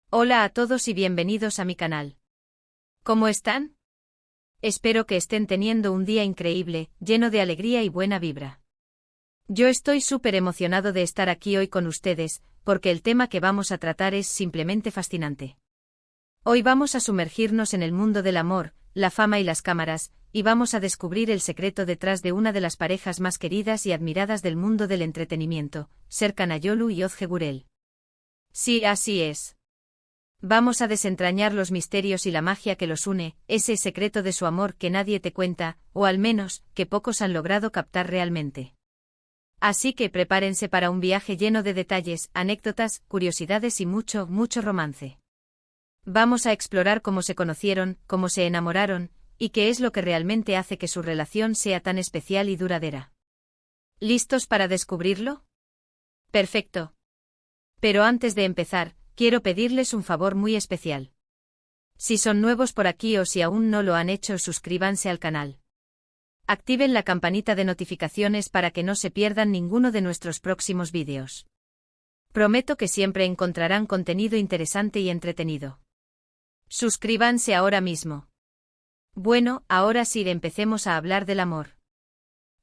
Hola a todos y bienvenidos a mi canal. ¿Cómo están? Espero que estén teniendo un día increíble, lleno de alegría y buena vibra. Yo estoy súper emocionado de estar aquí hoy con ustedes, porque el tema que vamos a tratar es simplemente fascinante. Hoy vamos a sumergirnos en el mundo del amor, la fama y las cámaras, y vamos a descubrir el secreto detrás de una de las parejas más queridas y admiradas del mundo del entretenimiento, Serkan Ayolu y Özge Gürel. Sí, así es. Vamos a desentrañar los misterios y la magia que los une, ese secreto de su amor que nadie te cuenta, o al menos, que pocos han logrado captar realmente. Así que prepárense para un viaje lleno de detalles, anécdotas, curiosidades y mucho, mucho romance. Vamos a explorar cómo se conocieron, cómo se enamoraron, y qué es lo que realmente hace que su relación sea tan especial y duradera. ¿Listos para descubrirlo? Perfecto. Pero antes de empezar, quiero pedirles un favor muy especial. Si son nuevos por aquí o si aún no lo han hecho, suscríbanse al canal. Activen la campanita de notificaciones para que no se pierdan ninguno de nuestros próximos vídeos. Prometo que siempre encontrarán contenido interesante y entretenido. Suscríbanse ahora mismo. Bueno, ahora sí empecemos a hablar del amor.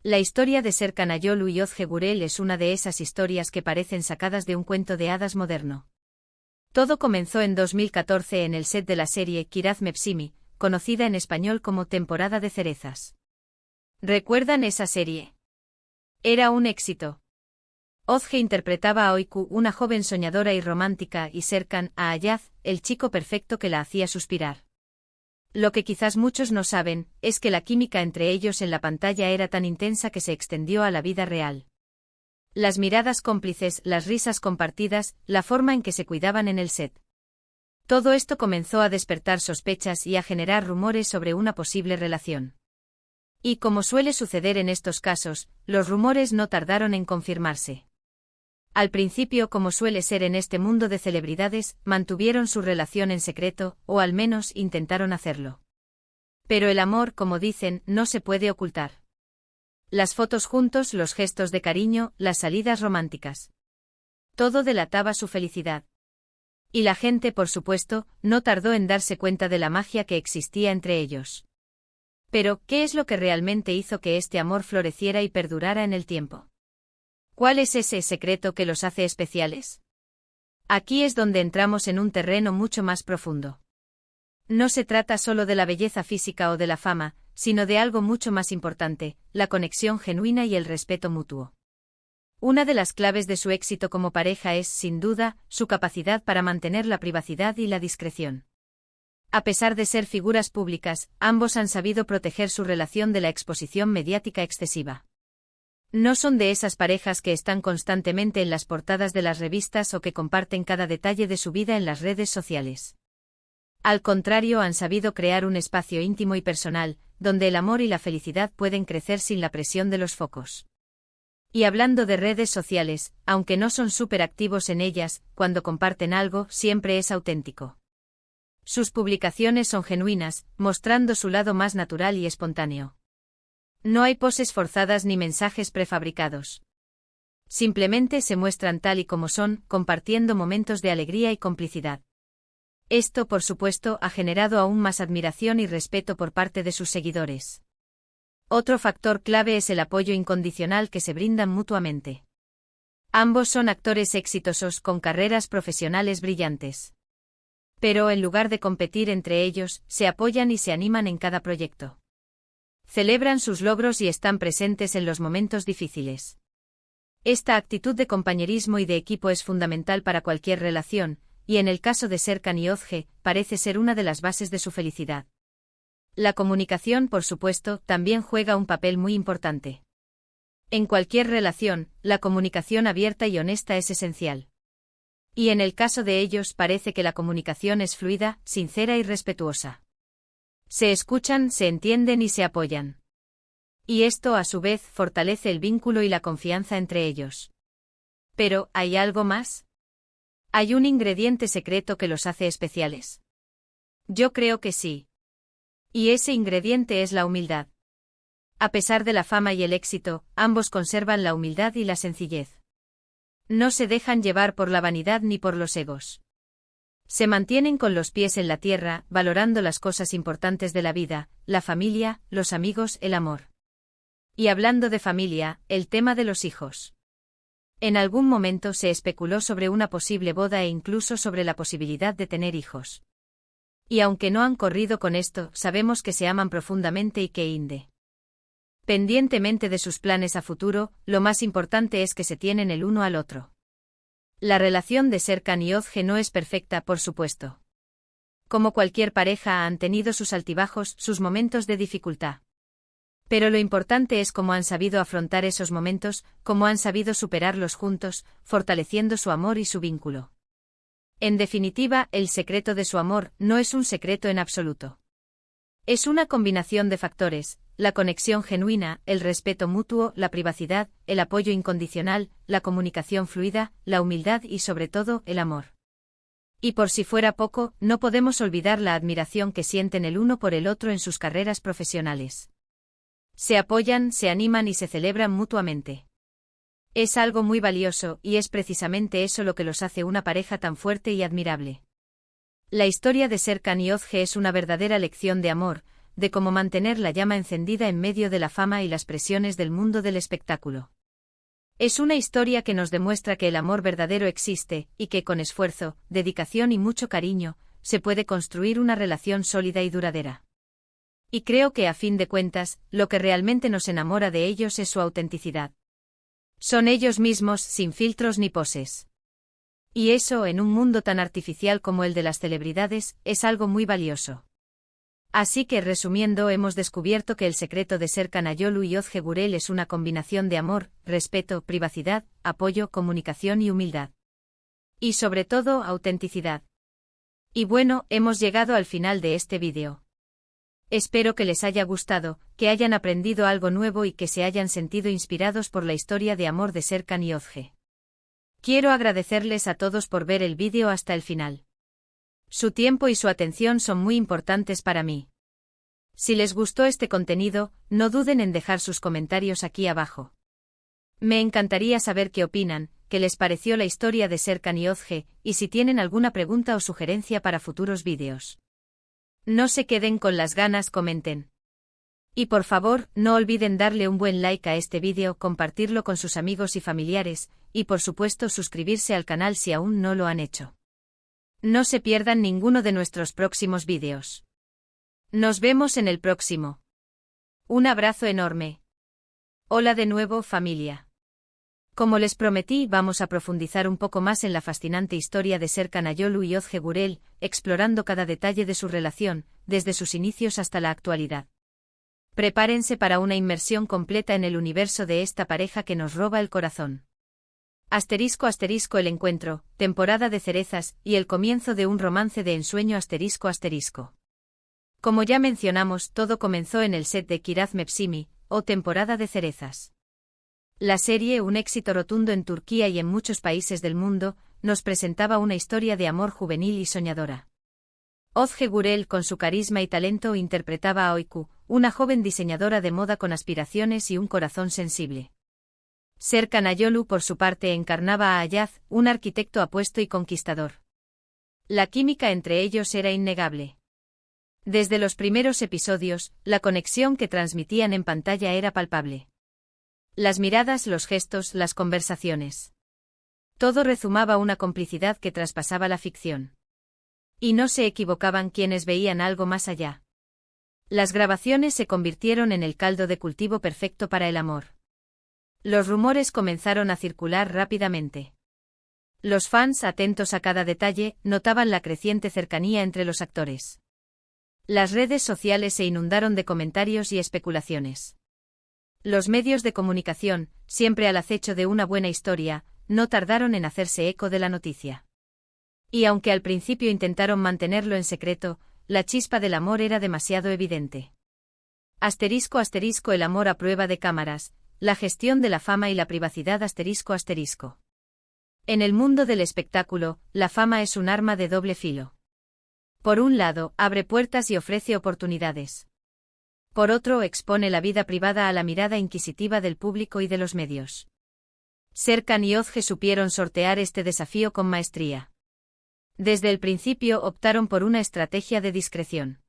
La historia de Serkan Ayolu y Özge Gürel es una de esas historias que parecen sacadas de un cuento de hadas moderno. Todo comenzó en 2014 en el set de la serie Kiraz Mevsimi, conocida en español como Temporada de Cerezas. ¿Recuerdan esa serie? Era un éxito. Özge interpretaba a Öykü, una joven soñadora y romántica, y Serkan, a Ayaz, el chico perfecto que la hacía suspirar. Lo que quizás muchos no saben, es que la química entre ellos en la pantalla era tan intensa que se extendió a la vida real. Las miradas cómplices, las risas compartidas, la forma en que se cuidaban en el set. Todo esto comenzó a despertar sospechas y a generar rumores sobre una posible relación. Y como suele suceder en estos casos, los rumores no tardaron en confirmarse. Al principio, como suele ser en este mundo de celebridades, mantuvieron su relación en secreto, o al menos intentaron hacerlo. Pero el amor, como dicen, no se puede ocultar. Las fotos juntos, los gestos de cariño, las salidas románticas. Todo delataba su felicidad. Y la gente, por supuesto, no tardó en darse cuenta de la magia que existía entre ellos. Pero, ¿qué es lo que realmente hizo que este amor floreciera y perdurara en el tiempo? ¿Cuál es ese secreto que los hace especiales? Aquí es donde entramos en un terreno mucho más profundo. No se trata solo de la belleza física o de la fama, sino de algo mucho más importante, la conexión genuina y el respeto mutuo. Una de las claves de su éxito como pareja es, sin duda, su capacidad para mantener la privacidad y la discreción. A pesar de ser figuras públicas, ambos han sabido proteger su relación de la exposición mediática excesiva. No son de esas parejas que están constantemente en las portadas de las revistas o que comparten cada detalle de su vida en las redes sociales. Al contrario, han sabido crear un espacio íntimo y personal, donde el amor y la felicidad pueden crecer sin la presión de los focos. Y hablando de redes sociales, aunque no son súper activos en ellas, cuando comparten algo, siempre es auténtico. Sus publicaciones son genuinas, mostrando su lado más natural y espontáneo. No hay poses forzadas ni mensajes prefabricados. Simplemente se muestran tal y como son, compartiendo momentos de alegría y complicidad. Esto, por supuesto, ha generado aún más admiración y respeto por parte de sus seguidores. Otro factor clave es el apoyo incondicional que se brindan mutuamente. Ambos son actores exitosos con carreras profesionales brillantes. Pero en lugar de competir entre ellos, se apoyan y se animan en cada proyecto. Celebran sus logros y están presentes en los momentos difíciles. Esta actitud de compañerismo y de equipo es fundamental para cualquier relación, y en el caso de Serkan y Özge, parece ser una de las bases de su felicidad. La comunicación, por supuesto, también juega un papel muy importante. En cualquier relación, la comunicación abierta y honesta es esencial. Y en el caso de ellos parece que la comunicación es fluida, sincera y respetuosa. Se escuchan, se entienden y se apoyan. Y esto, a su vez, fortalece el vínculo y la confianza entre ellos. Pero, ¿hay algo más? ¿Hay un ingrediente secreto que los hace especiales? Yo creo que sí. Y ese ingrediente es la humildad. A pesar de la fama y el éxito, ambos conservan la humildad y la sencillez. No se dejan llevar por la vanidad ni por los egos. Se mantienen con los pies en la tierra, valorando las cosas importantes de la vida, la familia, los amigos, el amor. Y hablando de familia, el tema de los hijos. En algún momento se especuló sobre una posible boda e incluso sobre la posibilidad de tener hijos. Y aunque no han corrido con esto, sabemos que se aman profundamente y que independientemente de sus planes a futuro, lo más importante es que se tienen el uno al otro. La relación de Serkan y Özge no es perfecta, por supuesto. Como cualquier pareja, han tenido sus altibajos, sus momentos de dificultad. Pero lo importante es cómo han sabido afrontar esos momentos, cómo han sabido superarlos juntos, fortaleciendo su amor y su vínculo. En definitiva, el secreto de su amor no es un secreto en absoluto. Es una combinación de factores: la conexión genuina, el respeto mutuo, la privacidad, el apoyo incondicional, la comunicación fluida, la humildad y sobre todo, el amor. Y por si fuera poco, no podemos olvidar la admiración que sienten el uno por el otro en sus carreras profesionales. Se apoyan, se animan y se celebran mutuamente. Es algo muy valioso, y es precisamente eso lo que los hace una pareja tan fuerte y admirable. La historia de Serkan y Özge es una verdadera lección de amor, de cómo mantener la llama encendida en medio de la fama y las presiones del mundo del espectáculo. Es una historia que nos demuestra que el amor verdadero existe, y que con esfuerzo, dedicación y mucho cariño, se puede construir una relación sólida y duradera. Y creo que a fin de cuentas, lo que realmente nos enamora de ellos es su autenticidad. Son ellos mismos, sin filtros ni poses. Y eso, en un mundo tan artificial como el de las celebridades, es algo muy valioso. Así que, resumiendo, hemos descubierto que el secreto de Serkan Ayolu y Özge Gürel es una combinación de amor, respeto, privacidad, apoyo, comunicación y humildad. Y sobre todo, autenticidad. Y bueno, hemos llegado al final de este vídeo. Espero que les haya gustado, que hayan aprendido algo nuevo y que se hayan sentido inspirados por la historia de amor de Serkan y Özge. Quiero agradecerles a todos por ver el vídeo hasta el final. Su tiempo y su atención son muy importantes para mí. Si les gustó este contenido, no duden en dejar sus comentarios aquí abajo. Me encantaría saber qué opinan, qué les pareció la historia de Serkan y Özge, y si tienen alguna pregunta o sugerencia para futuros vídeos. No se queden con las ganas, comenten. Y por favor, no olviden darle un buen like a este vídeo, compartirlo con sus amigos y familiares, y por supuesto suscribirse al canal si aún no lo han hecho. No se pierdan ninguno de nuestros próximos vídeos. Nos vemos en el próximo. Un abrazo enorme. Hola de nuevo, familia. Como les prometí, vamos a profundizar un poco más en la fascinante historia de Serkan Ayolu y Özge Gürel, explorando cada detalle de su relación, desde sus inicios hasta la actualidad. Prepárense para una inmersión completa en el universo de esta pareja que nos roba el corazón. Asterisco asterisco el encuentro, temporada de cerezas, y el comienzo de un romance de ensueño asterisco asterisco. Como ya mencionamos, todo comenzó en el set de Kiraz Mevsimi, o temporada de cerezas. La serie, un éxito rotundo en Turquía y en muchos países del mundo, nos presentaba una historia de amor juvenil y soñadora. Özge Gürel, con su carisma y talento, interpretaba a Öykü, una joven diseñadora de moda con aspiraciones y un corazón sensible. Serkan Ayolu, por su parte, encarnaba a Ayaz, un arquitecto apuesto y conquistador. La química entre ellos era innegable. Desde los primeros episodios, la conexión que transmitían en pantalla era palpable. Las miradas, los gestos, las conversaciones. Todo rezumaba una complicidad que traspasaba la ficción. Y no se equivocaban quienes veían algo más allá. Las grabaciones se convirtieron en el caldo de cultivo perfecto para el amor. Los rumores comenzaron a circular rápidamente. Los fans, atentos a cada detalle, notaban la creciente cercanía entre los actores. Las redes sociales se inundaron de comentarios y especulaciones. Los medios de comunicación, siempre al acecho de una buena historia, no tardaron en hacerse eco de la noticia. Y aunque al principio intentaron mantenerlo en secreto, la chispa del amor era demasiado evidente. Asterisco asterisco el amor a prueba de cámaras, la gestión de la fama y la privacidad asterisco asterisco. En el mundo del espectáculo, la fama es un arma de doble filo. Por un lado, abre puertas y ofrece oportunidades. Por otro, expone la vida privada a la mirada inquisitiva del público y de los medios. Serkan y Özge supieron sortear este desafío con maestría. Desde el principio optaron por una estrategia de discreción.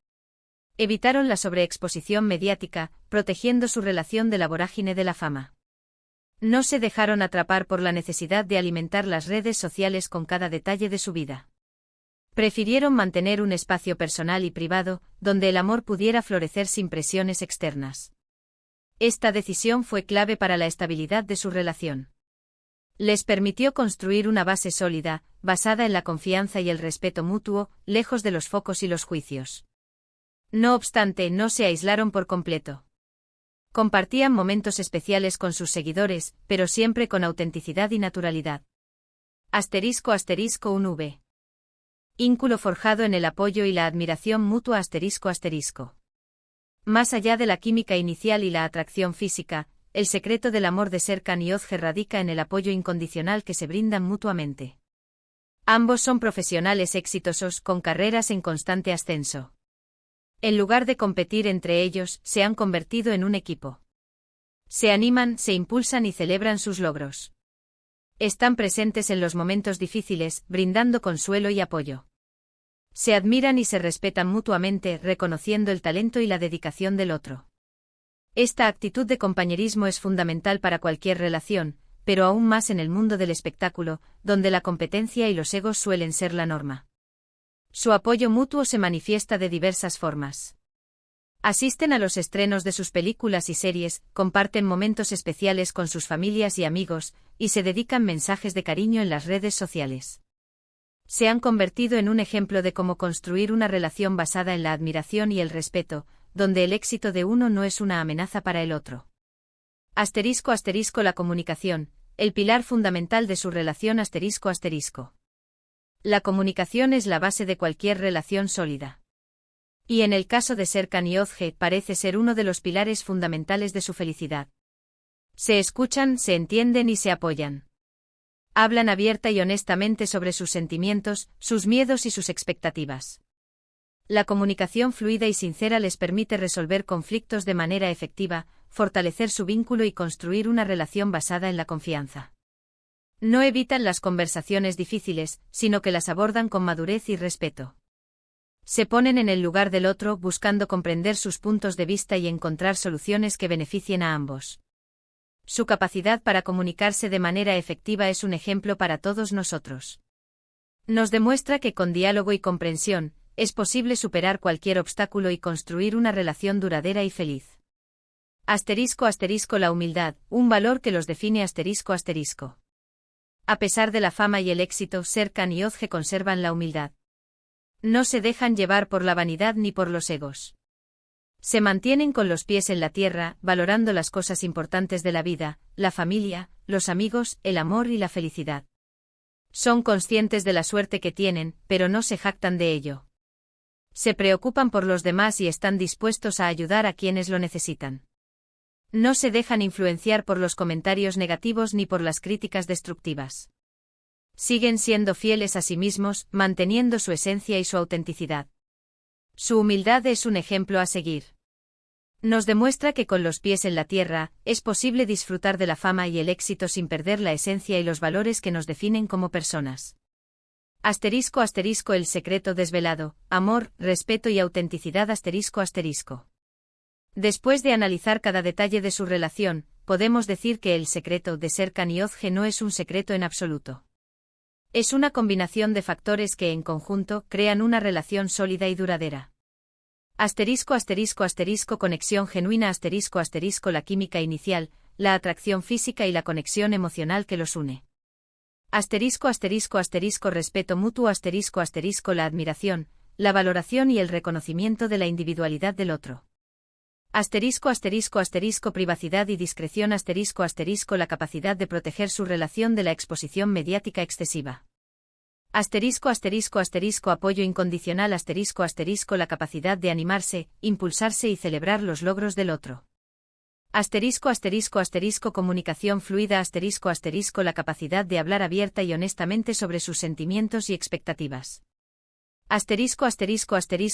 Evitaron la sobreexposición mediática, protegiendo su relación de la vorágine de la fama. No se dejaron atrapar por la necesidad de alimentar las redes sociales con cada detalle de su vida. Prefirieron mantener un espacio personal y privado, donde el amor pudiera florecer sin presiones externas. Esta decisión fue clave para la estabilidad de su relación. Les permitió construir una base sólida, basada en la confianza y el respeto mutuo, lejos de los focos y los juicios. No obstante, no se aislaron por completo. Compartían momentos especiales con sus seguidores, pero siempre con autenticidad y naturalidad. **un V. Vínculo forjado en el apoyo y la admiración mutua **. Más allá de la química inicial y la atracción física, el secreto del amor de Serkan y Özge radica en el apoyo incondicional que se brindan mutuamente. Ambos son profesionales exitosos con carreras en constante ascenso. En lugar de competir entre ellos, se han convertido en un equipo. Se animan, se impulsan y celebran sus logros. Están presentes en los momentos difíciles, brindando consuelo y apoyo. Se admiran y se respetan mutuamente, reconociendo el talento y la dedicación del otro. Esta actitud de compañerismo es fundamental para cualquier relación, pero aún más en el mundo del espectáculo, donde la competencia y los egos suelen ser la norma. Su apoyo mutuo se manifiesta de diversas formas. Asisten a los estrenos de sus películas y series, comparten momentos especiales con sus familias y amigos, y se dedican mensajes de cariño en las redes sociales. Se han convertido en un ejemplo de cómo construir una relación basada en la admiración y el respeto, donde el éxito de uno no es una amenaza para el otro. **La comunicación, el pilar fundamental de su relación **. La comunicación es la base de cualquier relación sólida. Y en el caso de Serkan y Özge parece ser uno de los pilares fundamentales de su felicidad. Se escuchan, se entienden y se apoyan. Hablan abierta y honestamente sobre sus sentimientos, sus miedos y sus expectativas. La comunicación fluida y sincera les permite resolver conflictos de manera efectiva, fortalecer su vínculo y construir una relación basada en la confianza. No evitan las conversaciones difíciles, sino que las abordan con madurez y respeto. Se ponen en el lugar del otro buscando comprender sus puntos de vista y encontrar soluciones que beneficien a ambos. Su capacidad para comunicarse de manera efectiva es un ejemplo para todos nosotros. Nos demuestra que con diálogo y comprensión, es posible superar cualquier obstáculo y construir una relación duradera y feliz. La humildad, un valor que los define **. A pesar de la fama y el éxito, Serkan y Özge conservan la humildad. No se dejan llevar por la vanidad ni por los egos. Se mantienen con los pies en la tierra, valorando las cosas importantes de la vida, la familia, los amigos, el amor y la felicidad. Son conscientes de la suerte que tienen, pero no se jactan de ello. Se preocupan por los demás y están dispuestos a ayudar a quienes lo necesitan. No se dejan influenciar por los comentarios negativos ni por las críticas destructivas. Siguen siendo fieles a sí mismos, manteniendo su esencia y su autenticidad. Su humildad es un ejemplo a seguir. Nos demuestra que con los pies en la tierra, es posible disfrutar de la fama y el éxito sin perder la esencia y los valores que nos definen como personas. El secreto desvelado, amor, respeto y autenticidad **. Después de analizar cada detalle de su relación, podemos decir que el secreto de Serkan y Özge no es un secreto en absoluto. Es una combinación de factores que en conjunto crean una relación sólida y duradera. Conexión genuina la química inicial, la atracción física y la conexión emocional que los une. Respeto mutuo la admiración, la valoración y el reconocimiento de la individualidad del otro. Privacidad y discreción la capacidad de proteger su relación de la exposición mediática excesiva. Apoyo incondicional la capacidad de animarse, impulsarse y celebrar los logros del otro. Comunicación fluida la capacidad de hablar abierta y honestamente sobre sus sentimientos y expectativas.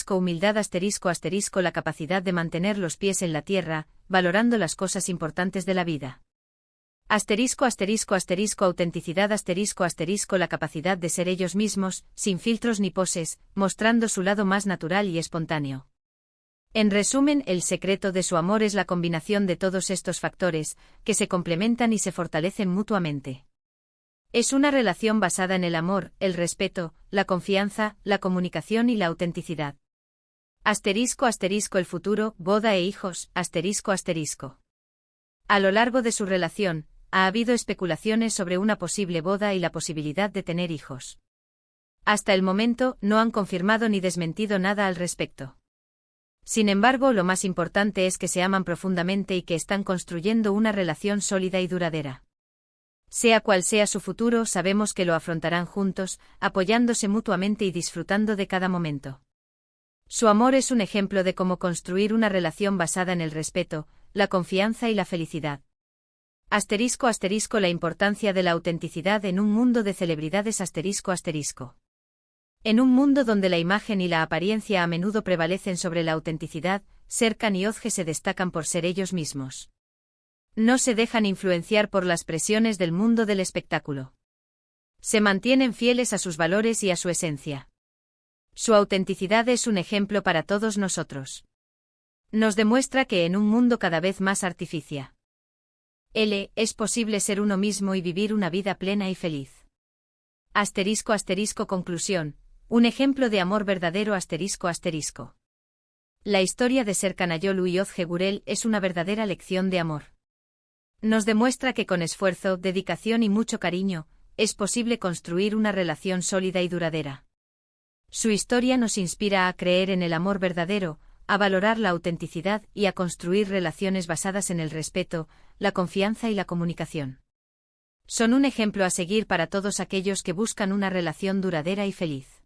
Humildad la capacidad de mantener los pies en la tierra, valorando las cosas importantes de la vida. Asterisco asterisco asterisco autenticidad asterisco asterisco la capacidad de ser ellos mismos, sin filtros ni poses, mostrando su lado más natural y espontáneo. En resumen, el secreto de su amor es la combinación de todos estos factores, que se complementan y se fortalecen mutuamente. Es una relación basada en el amor, el respeto, la confianza, la comunicación y la autenticidad. Asterisco asterisco el futuro, boda e hijos, asterisco asterisco. A lo largo de su relación, ha habido especulaciones sobre una posible boda y la posibilidad de tener hijos. Hasta el momento, no han confirmado ni desmentido nada al respecto. Sin embargo, lo más importante es que se aman profundamente y que están construyendo una relación sólida y duradera. Sea cual sea su futuro, sabemos que lo afrontarán juntos, apoyándose mutuamente y disfrutando de cada momento. Su amor es un ejemplo de cómo construir una relación basada en el respeto, la confianza y la felicidad. Asterisco asterisco la importancia de la autenticidad en un mundo de celebridades asterisco asterisco. En un mundo donde la imagen y la apariencia a menudo prevalecen sobre la autenticidad, Serkan y Özge se destacan por ser ellos mismos. No se dejan influenciar por las presiones del mundo del espectáculo. Se mantienen fieles a sus valores y a su esencia. Su autenticidad es un ejemplo para todos nosotros. Nos demuestra que en un mundo cada vez más artificial, es posible ser uno mismo y vivir una vida plena y feliz. Asterisco asterisco conclusión, un ejemplo de amor verdadero asterisco asterisco. La historia de Serkan Ayolu y Özge Gürel es una verdadera lección de amor. Nos demuestra que con esfuerzo, dedicación y mucho cariño, es posible construir una relación sólida y duradera. Su historia nos inspira a creer en el amor verdadero, a valorar la autenticidad y a construir relaciones basadas en el respeto, la confianza y la comunicación. Son un ejemplo a seguir para todos aquellos que buscan una relación duradera y feliz.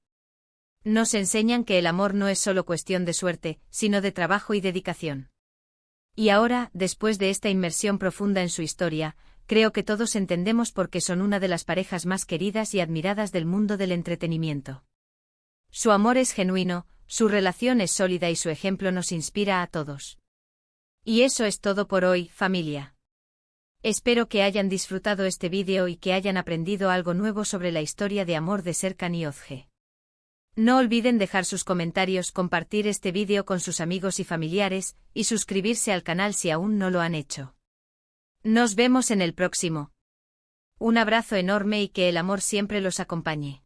Nos enseñan que el amor no es solo cuestión de suerte, sino de trabajo y dedicación. Y ahora, después de esta inmersión profunda en su historia, creo que todos entendemos por qué son una de las parejas más queridas y admiradas del mundo del entretenimiento. Su amor es genuino, su relación es sólida y su ejemplo nos inspira a todos. Y eso es todo por hoy, familia. Espero que hayan disfrutado este vídeo y que hayan aprendido algo nuevo sobre la historia de amor de Serkan y Özge. No olviden dejar sus comentarios, compartir este vídeo con sus amigos y familiares, y suscribirse al canal si aún no lo han hecho. Nos vemos en el próximo. Un abrazo enorme y que el amor siempre los acompañe.